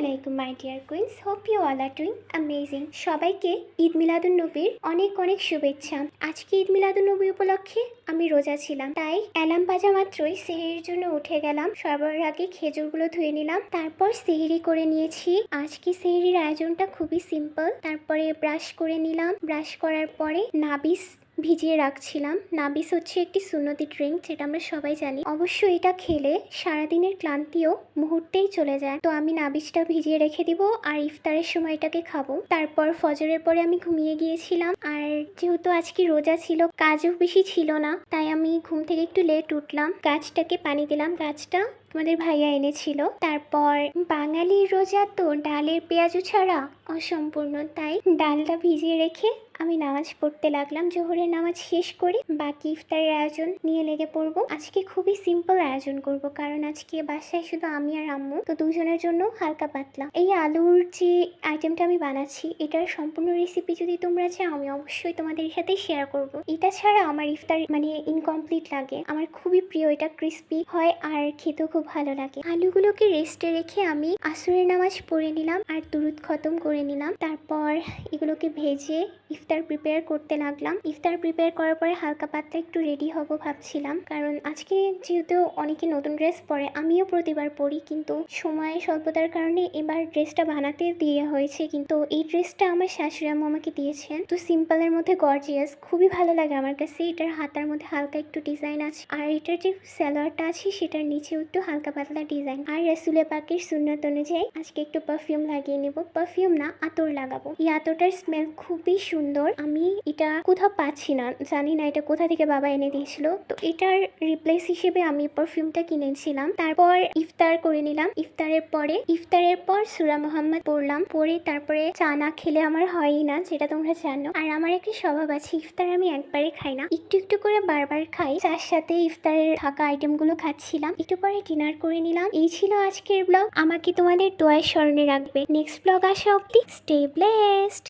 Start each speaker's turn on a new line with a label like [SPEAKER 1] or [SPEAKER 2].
[SPEAKER 1] আলাইকুম my dear queens, hope you all are doing amazing. সবাইকে ঈদ মিলাদুন্নবীর অনেক অনেক শুভেচ্ছা। আজকে ঈদ মিলাদুন্নবী উপলক্ষে আমি রোজা ছিলাম, তাই অ্যালার্ম বাজা মাত্রই সেহরির জন্য উঠে গেলাম। সবার আগে খেজুরগুলো ধুয়ে নিলাম, তারপর সেহরি করে নিয়েছি। আজকে সেহরির আয়োজনটা খুবই সিম্পল। তারপরে ব্রাশ করে নিলাম, ব্রাশ করার পরে নাবিস ভিজিয়ে রাখছিলাম। নাবিস হচ্ছে একটি সুন্নতি ড্রিঙ্ক, যেটা আমরা সবাই জানি। অবশ্য এটা খেলে সারাদিনের ক্লান্তিও মুহূর্তেই চলে যায়। তো আমি নাবিসটা ভিজিয়ে রেখে দিব আর ইফতারের সময় এটাকে খাবো। তারপর ফজরের পরে আমি ঘুমিয়ে গিয়েছিলাম, আর যেহেতু আজকে রোজা ছিল, কাজও বেশি ছিল না, তাই আমি ঘুম থেকে একটু লেট উঠলাম। গাছটাকে পানি দিলাম, গাছটা আমাদের ভাইয়া এনেছিল। তারপর বাঙালির রোজা তো ডালের পেঁয়াজু ছাড়া অসম্পূর্ণ, তাই ডালটা ভিজিয়ে রেখে আমি নামাজ পড়তে লাগলাম। জোহরের নামাজ শেষ করে বাকি ইফতারের আয়োজন নিয়ে লেগে পড়বো। আজকে খুবই সিম্পল আয়োজন করব, কারণ আজকে বাসায় শুধু আমি আর আম্মু, তো দুজনের জন্য হালকা পাতলা। এই আলুর যে আইটেমটা আমি বানাচ্ছি, এটার সম্পূর্ণ রেসিপি যদি তোমরা চাও আমি অবশ্যই তোমাদের সাথে শেয়ার করব। এটা ছাড়া আমার ইফতার ইনকমপ্লিট লাগে। আমার খুবই প্রিয়, এটা ক্রিস্পি হয় আর খেতেও খুব ভালো লাগে। আলুগুলোকে রেস্টে রেখে আমি আসরের নামাজ পড়ে নিলাম আর দুরুদ খতম করে নিলাম। তারপর এগুলোকে ভেজে ইফতার প্রিপেয়ার করতে লাগলাম। ইফতার প্রিপেয়ার করার পরে হালকা পাতলা একটু রেডি হব ভাবছিলাম, কারণ আজকে যেহেতু অনেকে নতুন ড্রেস পরে, আমিও প্রতিবার পরি, কিন্তু সময় স্বল্পতার কারণে এবার ড্রেসটা বানাতে দিয়ে হয়েছে। কিন্তু এই ড্রেসটা আমার শাশুড়ি আম্মু আমাকে দিয়েছেন, তো সিম্পলের মধ্যে গর্জিয়াস, খুবই ভালো লাগে আমার কাছে। এটার হাতার মধ্যে হালকা একটু ডিজাইন আছে, আর এটার যে সালোয়ারটা আছে সেটার নিচেও একটু হালকা পাতলা ডিজাইন। আর রাসূলে পাকের সুন্নাত অনুযায়ী আজকে একটু পারফিউম লাগিয়ে নেব। পারফিউম না, আতর লাগাবো। এই আতরটার স্মেল খুবই সুন্দর। আমি এটা কোথাও পাচ্ছি না, জানি না এটা কোথা থেকে বাবা এনে দিয়েছিল, তো এটার রিপ্লেস হিসেবে আমি পারফিউমটা কিনেছিলাম। তারপর ইফতার করে নিলাম। ইফতারের পর সূরা মুহাম্মদ পড়লাম, পড়ে তারপরে চা না খেলে আমার হয়ই না, যেটা তোমরা জানো। আর আমার একটা স্বভাব আছে, ইফতার আমি একবারে খাই না, একটু একটু করে বারবার খাই। চার সাথে ইফতারের থাকা আইটেমগুলো খাচ্ছিলাম। একটু পরে ডিনার করে নিলাম। এই ছিল আজকের ব্লগ। আমাকে তোমাদের দোয়ায় স্মরণে রাখবে। নেক্সট ব্লগ আসা অব্দি স্টে ব্লেসড।